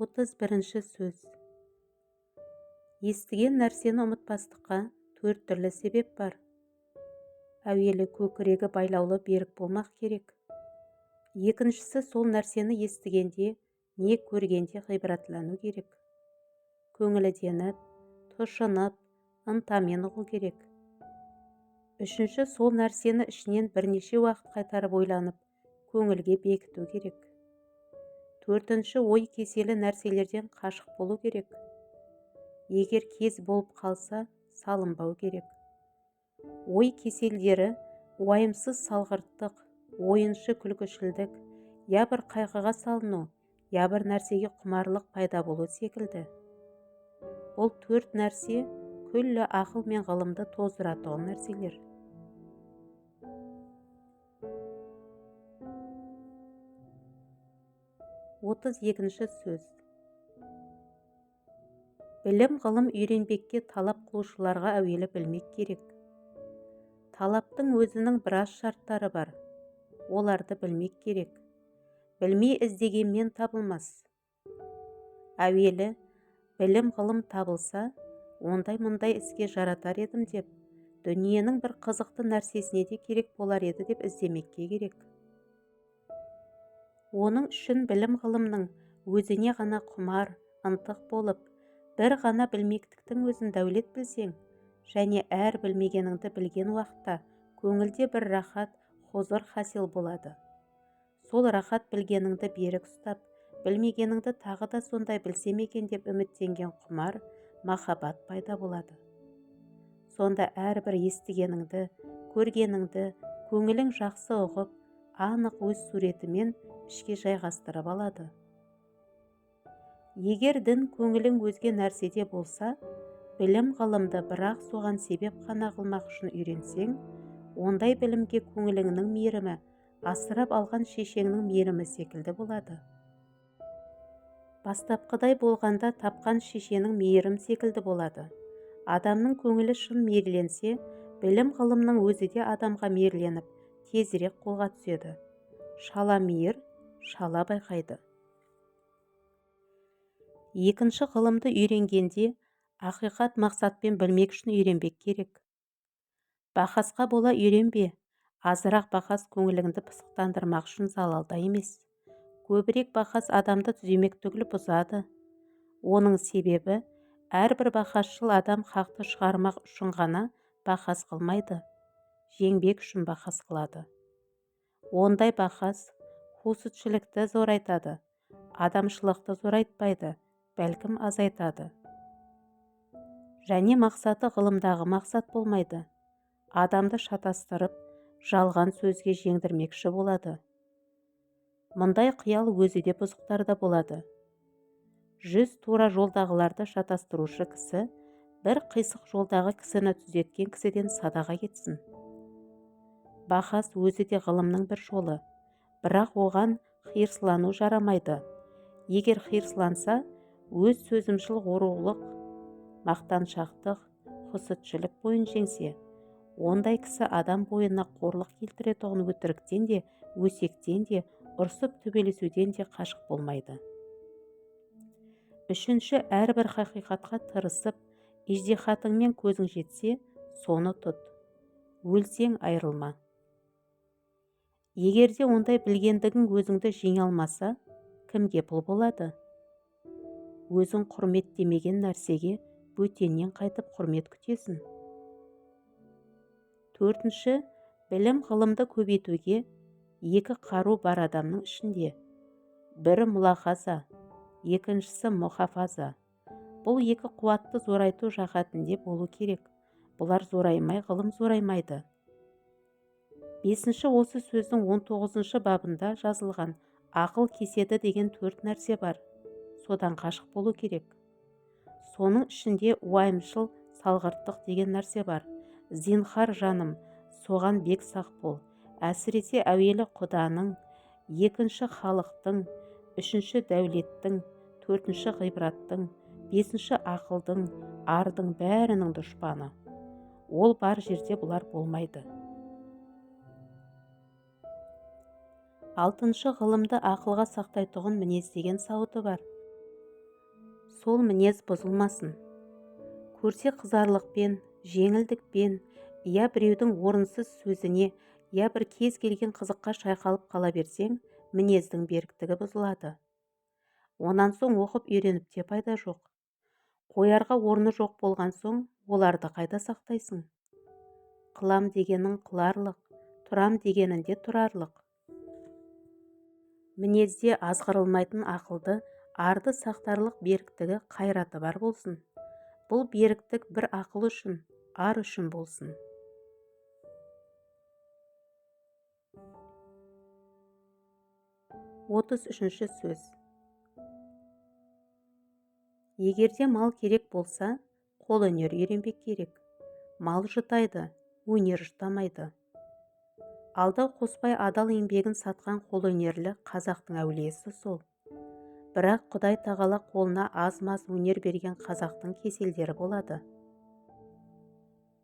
31 сөз. Естіген нәрсені ұмытпастыққа 4 түрлі себеп бар. Әуелі көкірегі байлаулы берік болмақ керек. Екіншісі, сол нәрсені естігенде, не көргенде ғибратлану керек. Көңілденіп, тұшынып, ынтамен ұғу керек. Үшінші, сол нәрсені ішінен бірнеше уақыт қайтарып ойланып, көңілге бекіту керек. Төртінші, ой кеселі нәрселерден қашық болу керек. Егер кез болып қалса, салынбау керек. Ой кеселдері уайымсыз салғырттық, ойыншы күлкішілдік, я бір қайғыға салыну, я бір нәрсеге құмарлық пайда болу секілді. Бұл 4 нәрсе күллі ақыл мен ғылымды тоздыратұғын нәрселер. Екінші сөз. Білім ғылым үйренбекке талап қылушыларға әуелі білмек керек. Талаптың өзінің біраз шарттары бар. Оларды білмек керек. Білмей іздегенмен табылмас. Әуелі білім ғылым табылса, ондай-мұндай іске жаратар едім деп, дүниенің бір қызықты нәрсесіне де керек болар еді деп іздемекке керек. Оның үшін білім ғылымның өзіне ғана құмар, ынтық болып, бір ғана білмектіктің өзін дәулет білсең, және әр білмегеніңді білген уақытта көңілде бір рахат, хозыр хасил болады. Сол рахат білгеніңді берік ұстап, білмегеніңді тағы да сондай білсем екен деп үміттенген құмар, махаббат пайда болады. Сонда әрбір естігеніңді, көргеніңді, көңілің жақсы ұғып, анық өз суретімен ішке жайғастырып алады. Егер дін көңілің өзге нәрседе болса, білім ғылымды бірақ соған себеп қана қылмақ үшін үйренсең, ондай білімге көңіліңнің мейірімі асырап алған шешеңнің мейірімі секілді болады. Бастапқыдай болғанда тапқан шешенің мейірім секілді болады. Адамның көңілі шын мейірленсе, білім ғылымның өзі де адамға мейірленіп, тезірек қолға түседі. Шала мейір, шала байқайды. Екінші, ғылымды үйренгенде, ақиқат мақсатпен білмек үшін үйренбек керек. Бақасқа бола үйренбе, азырақ бақас көңіліңді пысықтандырмақ үшін залалда емес. Көбірек бақас адамды түземек түгіл бұзады. Оның себебі, әрбір бақасшыл адам хақты шығармақ үшін ғана бақас қылмайды, жеңбек үшін бақас қылады. Ондай бақас хусетшілікті зорайтады, адамшылықты зорайтпайды, бәлкім азайтады. Және мақсаты ғылымдағы мақсат болмайды. Адамды шатастырып, жалған сөзге жеңдірмекші болады. Мұндай қиял өзі де бұзықтарда болады. 100 тура жолдағыларды шатастырушы кісі, бір қисық жолдағы кісіні түзеткен кісіден садаға кетсін. Бақас өзі де ғылымның бір жолы, бірақ оған қиырсылану жарамайды. Егер қиырсыланса, өз сөзімшіл ғорурлық, мақтаншақтық, хусетшілік бойын жеңсе, ондай кісі адам бойына қорлық келтіретұғын өтіріктен де, өсектен де, ұрсып төбелесуден де қашық болмайды. Үшінші, әрбір хақиқатқа тырысып, иждихатыңмен көзің жетсе, соны тұт. Өлсең айрылма. Егерде ондай білгендігің өзіңді жеңе алмаса, кімге пұл болады? Өзің құрметтемеген нәрсеге бөтеннен қайтып құрмет күтесің. Төртінші, білім ғылымды көбейтуге 2 қару бар адамның ішінде. Бірі мұлахаза, екіншісі мұхафаза. Бұл 2 қуатты зорайту жағатінде болу керек. Бұлар зораймай, ғылым зораймайды. 5-ші, осы сөздің 19-шы бабында жазылған ақыл кеседі деген 4 нәрсе бар. Содан қашық болу керек. Соның ішінде уайымшыл салғырттық деген нәрсе бар. Зинхар жаным, соған бек сақ бол. Әсіресе әуелі құданың, екінші халықтың, үшінші дәулеттің, төртінші ғибраттың, бесінші ақылдың, ардың бәрінің дұшпаны. Ол бар жерде бұлар болмайды. Алтыншы, ғылымды ақылға сақтайтұғын мінез деген сауыты бар. сол мінез бұзылмасын. Көрсе қызарлықпен, жеңілдікпен, я біреудің орынсыз сөзіне, я бір кез келген қызыққа шайқалып қала берсең, мінездің беріктігі бұзылады. Онан соң оқып үйреніп те пайда жоқ. Қоярға орны жоқ болған соң, оларды қайда сақтайсың? Қылам дегенің қыларлық, тұрам дегенінде тұрарлық. Мінезде азғырылмайтын ақылды, арды сақтарлық беріктігі, қайраты бар болсын. Бұл беріктік бір ақыл үшін, ар үшін болсын. 33-ші сөз. Егерде мал керек болса, қолөнер үйренбек керек. Мал жұтайды, өнер жұтамайды. Алдау қоспай адал еңбегін сатқан қолөнерлі қазақтың әулиесі сол. Бірақ Құдай тағала қолына аз-маз өнер берген қазақтың кеселдері болады.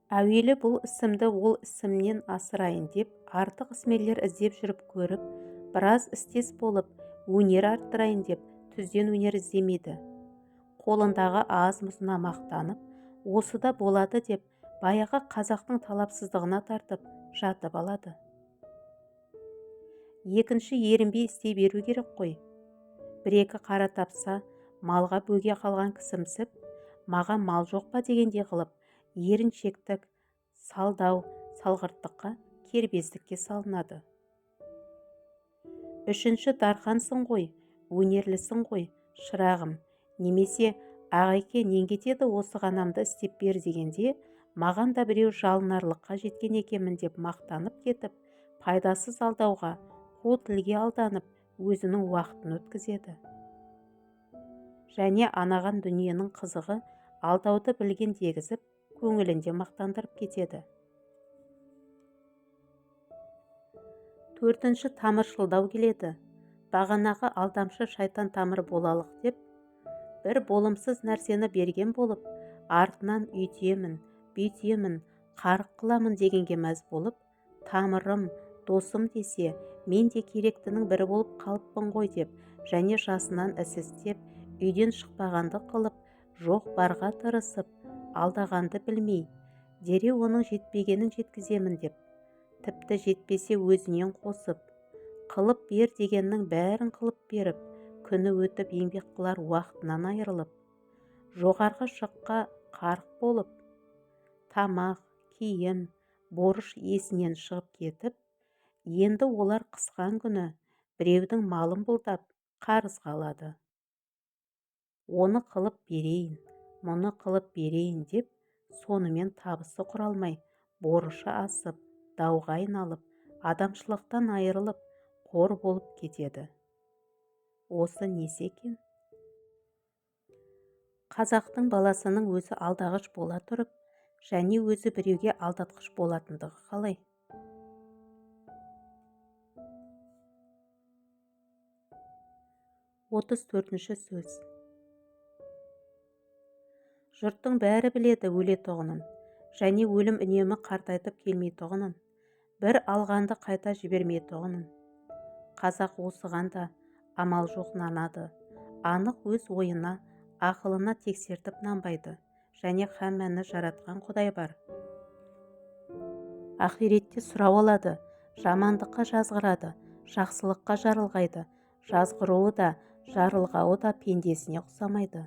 Әуелі бұл ісімді ол ісімнен асырайын деп, артық ісмерлер іздеп жүріп көріп, біраз істес болып, өнер арттырайын деп, түзден өнер іздемейді. Қолындағы аз-мұзына мақтанып, осы да болады деп, баяғы қазақтың талапсыздығына тартып, жатып алады. Екінші ерінбей істей беру керек қой. Бір-екі қара тапса, малға бөге қалған кісімсіп, маған мал жоқ па дегенде қылып, еріншектік, салдау, салғырттыққа, кербездікке салынады. Үшінші дархансың ғой, өнерлісің ғой, шырағым, немесе ағайке нең кетеді осы ғанамды істеп бер дегенде, маған да біреу жалынарлыққа жеткен екенмін деп мақтанып кетіп, пайдасыз алдауға, қу тілге алданып, өзінің уақытын өткізеді. Және анаған дүниенің қызығы алдауды білген дегізіп, көңілінде мақтандырып кетеді. Төртінші тамыршылдау келеді. Бағанағы алдамшы шайтан тамыр болалық деп, бір болымсыз нәрсені берген болып, артынан үйтемін, бүйтемін, қарық қыламын дегенге мәз болып, тамырым, досым десе, мен де керектінің бірі болып қалыппын ғой деп, және жасынан іс істеп, үйден шықпағанды қылып, жоқ барға тырысып, алдағанды білмей, дереу оның жетпегенін жеткіземін деп, тіпті жетпесе өзінен қосып, қылып бер дегеннің бәрін қылып беріп, күні өтіп еңбек қылар уақытынан айырылып, жоғарғы шыққа қарық болып, тамақ, киім, борыш есінен шығып кетіп, енді олар қысқан күні біреудің малын бұлдап қарызға алады. Оны қылып берейін, мұны қылып берейін деп, сонымен табысы құралмай, борышы асып, дауға айналып, адамшылықтан айырылып, қор болып кетеді. Осы несі екен? Қазақтың баласының өзі алдағыш бола тұрып, және өзі біреуге алдатқыш болатындығы қалай? 34-ші сөз. Жұрттың бәрі біледі өлетұғынын, және өлім үнемі қартайтып келмейтұғынын, бір алғанды қайта жібермейтұғынын. Қазақ осыған да амал жоқ нанады, анық өз ойына, ақылына тексертіп нанбайды, және хаммәні жаратқан Құдай бар. Ақиретте сұрау алады, жамандыққа жазғырады, жақсылыққа жарылғайды, жазғыруы да, жарылғауы да пендесіне ұқсамайды.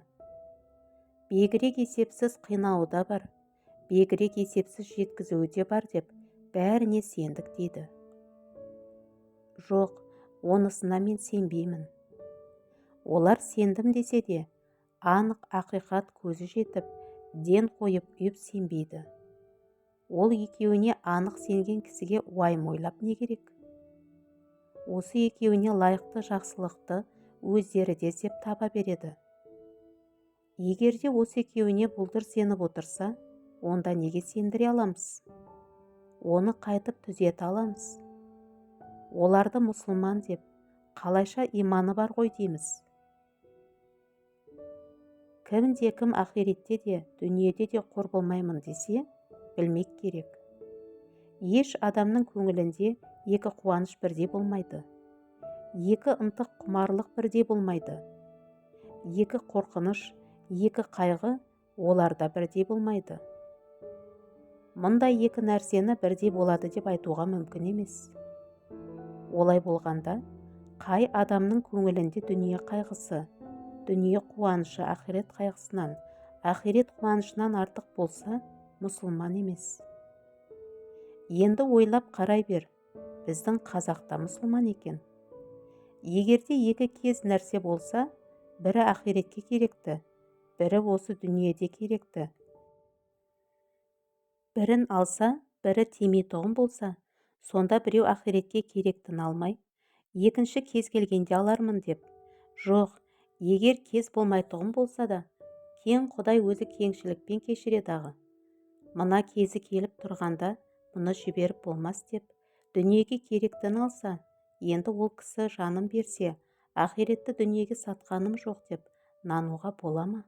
Бегірек есепсіз қинауы да бар, бегірек есепсіз жеткізуі де бар деп, бәріне сендік дейді. Жоқ, онысына мен сенбеймін. Олар сендім десе де, анық ақиқат көзі жетіп, ден қойып үйіп сенбейді. Ол екеуіне анық сенген кісіге уайым ойлап не керек? Осы екеуіне лайықты жақсылықты өздері де іздеп таба береді. Егерде осы екеуіне бұлдыр сеніп отырса, онда неге сендіре аламыз? Оны қайтып түзете аламыз. Оларды мұсылман деп, қалайша иманы бар ғой дейміз. Кім ақиретте де, дүниеде де қор болмаймын десе, білмек керек. Еш адамның көңілінде екі қуаныш бірдей болмайды. Екі ынтық құмарлық бірдей болмайды. Екі қорқыныш, Екі қайғы оларда бірдей болмайды. Мұндай екі нәрсені бірдей болады деп айтуға мүмкін емес. Олай болғанда, қай адамның көңілінде дүние қайғысы, дүние қуанышы ақирет қайғысынан, ақирет қуанышынан артық болса, мұсылман емес. Енді ойлап қарай бер, біздің қазақта мұсылман екен. Егерде екі кез нәрсе болса, бірі ақиретке керекті, бірі осы дүниеде керекті. Бірін алса, бірі тимейтұғын болса, сонда біреу ақиретке керектін алмай, екінші кез келгенде алармын деп. Жоқ, егер кез болмайтұғын болса да, кең Құдай өзі кеңшілікпен кешіредағы. Мына кезі келіп тұрғанда, мұны жіберіп болмас деп, дүниеге керектін алса, енді ол кісі жанын берсе, ақиретті дүниеге сатқаным жоқ деп, нануға бола ма?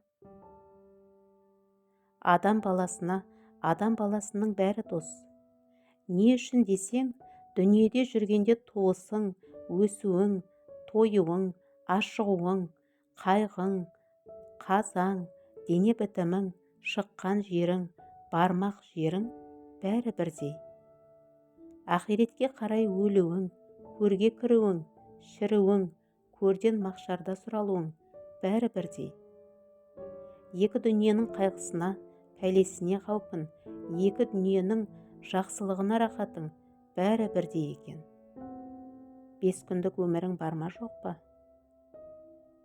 Адам баласының бәрі дос. Не үшін десең, дүниеде жүргенде туысың, өсуің, тойуың, ашығуың, қайғың, қазаң, дене бітімің, шыққан жерің, бармақ жерің бәрі бірдей. Ақиретке қарай өлуің, көрге кіруің, шіруің, көрден мақшарда сұралуың бәрі бірдей. Екі дүниенің қайғысына, пәлесіне қаупін, екі дүниенің жақсылығына рахатың бәрі бірдей екен. 5 күндік өмірің бар ма жоқ па?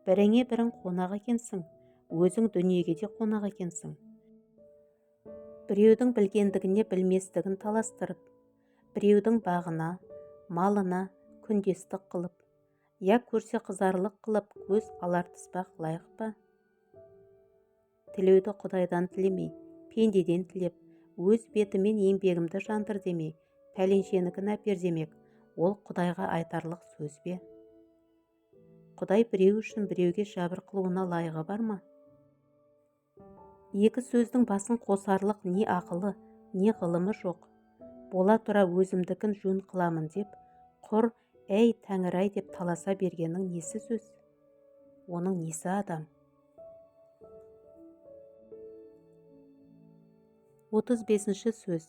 Біріңе бірің қонақ екенсің, өзің дүниеге де қонақ екенсің. Біреудің білгендігіне білместігін таластырып, біреудің бағына, малына күндестік қылып, я көрсе қызарлық қылып көз алартыспақ лайық па? Тілеуді Құдайдан тілемей, пендеден тілеп, өз бетімен еңбегімді жандыр демей, пәленшенікін әпер демек, ол Құдайға айтарлық сөз бе? Құдай біреу үшін біреуге жәбір қылуына лайығы бар ма? Екі сөздің басын қосарлық не ақылы, не ғылымы жоқ. Бола тұра өзімдікін жөн қыламын деп, құр әй Тәңір-ай деп таласа бергеннің несі сөз? Оның несі адам? 35-ші сөз.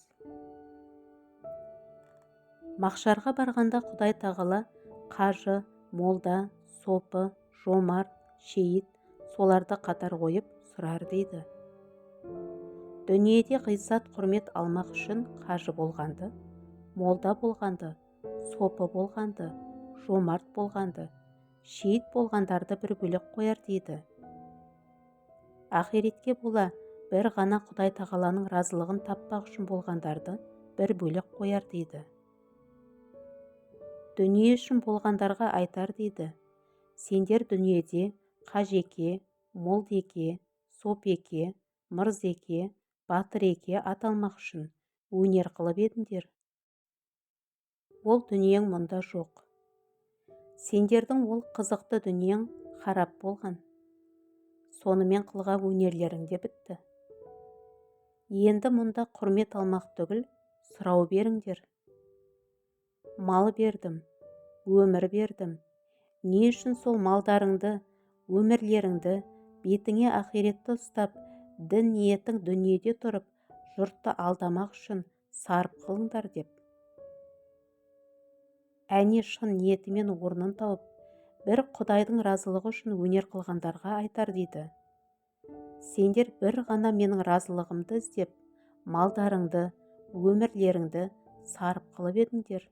Мақшарға барғанда Құдай тағала қажы, молда, сопы, жомарт, шейіт соларды қатар қойып сұрар дейді. Дүниеде ғиззат құрмет алмақ үшін қажы болғанды, молда болғанды, сопы болғанды, жомарт болғанды, шейіт болғандарды бір бөлек қояр дейді. Ақиретке бола бір ғана Құдай тағаланың разылығын таппақ үшін болғандарды бір бөлек қояр дейді. Дүние үшін болғандарға айтар дейді. Сендер дүниеде қажеке, молдеке, сопеке, мырзеке, батыреке аталмақ үшін өнер қылып едіңдер. Ол дүниең мұнда жоқ. Сендердің ол қызықты дүниең харап болған. Сонымен қылған өнерлеріңде бітті. Енді мұнда құрмет алмақ түгіл, сұрау беріңдер. Мал бердім, өмір бердім. Не үшін сол малдарыңды, өмірлеріңді, бетіңе ақиретті ұстап, дін ниетің дүниеде тұрып, жұртты алдамақ үшін сарып қылыңдар деп. Әне шын ниетімен орнын тауып, бір Құдайдың разылығы үшін өнер қылғандарға айтар дейді. Сендер бір ғана менің разылығымды іздеп, малдарыңды, өмірлеріңді сарып қылып едіңдер.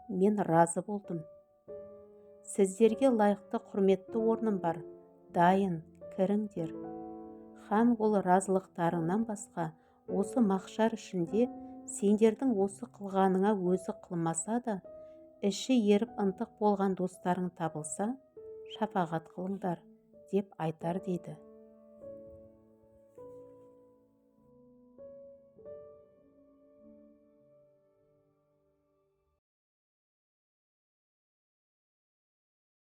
Мен разы болдым. Сіздерге лайықты құрметті орным бар, дайын, кіріңдер. Һәм ол разылықтарыңнан басқа, осы мақшар ішінде сендердің осы қылғаныңа өзі қылмаса да, іші еріп ынтық болған достарың табылса, шапағат қылыңдар деп айтар дейді.